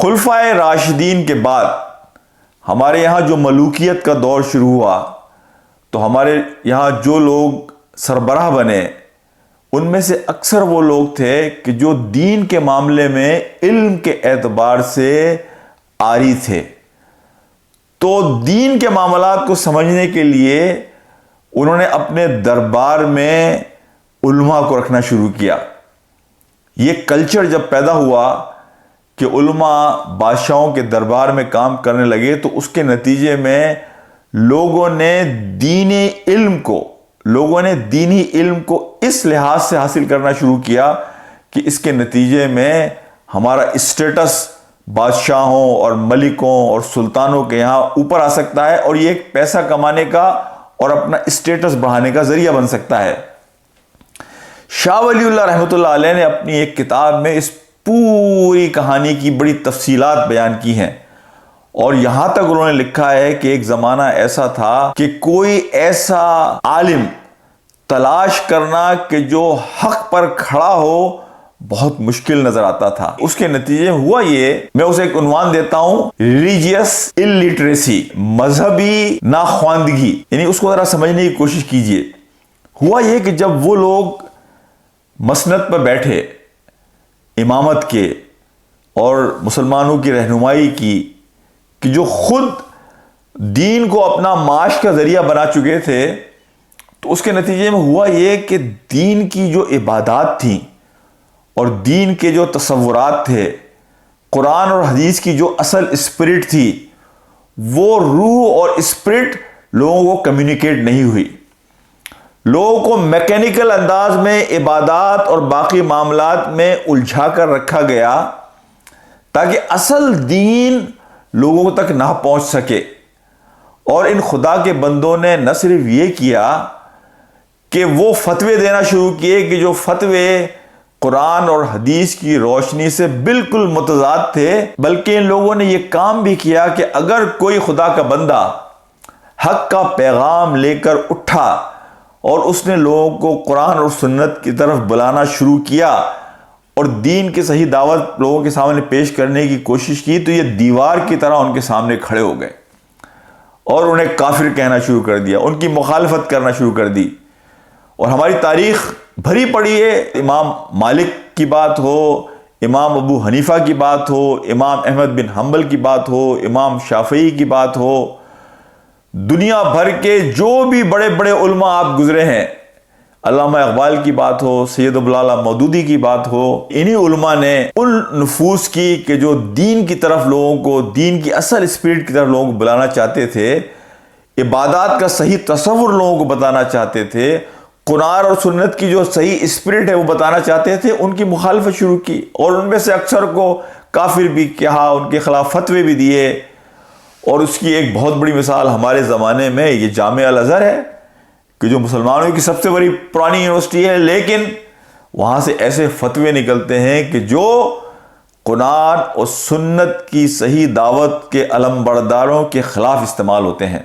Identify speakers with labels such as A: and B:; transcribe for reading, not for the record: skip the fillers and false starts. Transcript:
A: خلفائے راشدین کے بعد ہمارے یہاں جو ملوکیت کا دور شروع ہوا تو ہمارے یہاں جو لوگ سربراہ بنے ان میں سے اکثر وہ لوگ تھے کہ جو دین کے معاملے میں علم کے اعتبار سے عاری تھے. تو دین کے معاملات کو سمجھنے کے لیے انہوں نے اپنے دربار میں علماء کو رکھنا شروع کیا. یہ کلچر جب پیدا ہوا کہ علماء بادشاہوں کے دربار میں کام کرنے لگے تو اس کے نتیجے میں لوگوں نے دینی علم کو اس لحاظ سے حاصل کرنا شروع کیا کہ اس کے نتیجے میں ہمارا اسٹیٹس بادشاہوں اور ملکوں اور سلطانوں کے یہاں اوپر آ سکتا ہے اور یہ ایک پیسہ کمانے کا اور اپنا اسٹیٹس بڑھانے کا ذریعہ بن سکتا ہے. شاہ ولی اللہ رحمۃ اللہ علیہ نے اپنی ایک کتاب میں اس پوری کہانی کی بڑی تفصیلات بیان کی ہیں اور یہاں تک انہوں نے لکھا ہے کہ ایک زمانہ ایسا تھا کہ کوئی ایسا عالم تلاش کرنا کہ جو حق پر کھڑا ہو بہت مشکل نظر آتا تھا. اس کے نتیجے ہوا یہ، میں اسے ایک عنوان دیتا ہوں، ریلیجیس الٹریسی، مذہبی ناخواندگی. یعنی اس کو ذرا سمجھنے کی کوشش کیجئے. ہوا یہ کہ جب وہ لوگ مسند پر بیٹھے امامت کے اور مسلمانوں کی رہنمائی کی کہ جو خود دین کو اپنا معاش کا ذریعہ بنا چکے تھے، تو اس کے نتیجے میں ہوا یہ کہ دین کی جو عبادات تھیں اور دین کے جو تصورات تھے، قرآن اور حدیث کی جو اصل اسپرٹ تھی، وہ روح اور اسپرٹ لوگوں کو کمیونیکیٹ نہیں ہوئی. لوگوں کو میکینیکل انداز میں عبادات اور باقی معاملات میں الجھا کر رکھا گیا تاکہ اصل دین لوگوں تک نہ پہنچ سکے. اور ان خدا کے بندوں نے نہ صرف یہ کیا کہ وہ فتوے دینا شروع کیے کہ جو فتوے قرآن اور حدیث کی روشنی سے بالکل متضاد تھے، بلکہ ان لوگوں نے یہ کام بھی کیا کہ اگر کوئی خدا کا بندہ حق کا پیغام لے کر اٹھا اور اس نے لوگوں کو قرآن اور سنت کی طرف بلانا شروع کیا اور دین کی صحیح دعوت لوگوں کے سامنے پیش کرنے کی کوشش کی، تو یہ دیوار کی طرح ان کے سامنے کھڑے ہو گئے اور انہیں کافر کہنا شروع کر دیا، ان کی مخالفت کرنا شروع کر دی. اور ہماری تاریخ بھری پڑی ہے، امام مالک کی بات ہو، امام ابو حنیفہ کی بات ہو، امام احمد بن حنبل کی بات ہو، امام شافعی کی بات ہو، دنیا بھر کے جو بھی بڑے بڑے علماء آپ گزرے ہیں، علامہ اقبال کی بات ہو، سید ابوالعلا مودودی کی بات ہو، انہی علماء نے ان نفوس کی کہ جو دین کی طرف لوگوں کو، دین کی اصل اسپرٹ کی طرف لوگوں کو بلانا چاہتے تھے، عبادات کا صحیح تصور لوگوں کو بتانا چاہتے تھے، قرآن اور سنت کی جو صحیح اسپرٹ ہے وہ بتانا چاہتے تھے، ان کی مخالفت شروع کی اور ان میں سے اکثر کو کافر بھی کہا، ان کے خلاف فتوے بھی دیے. اور اس کی ایک بہت بڑی مثال ہمارے زمانے میں یہ جامعہ الازہر ہے کہ جو مسلمانوں کی سب سے بڑی پرانی یونیورسٹی ہے، لیکن وہاں سے ایسے فتوے نکلتے ہیں کہ جو قرآن اور سنت کی صحیح دعوت کے علم برداروں کے خلاف استعمال ہوتے ہیں.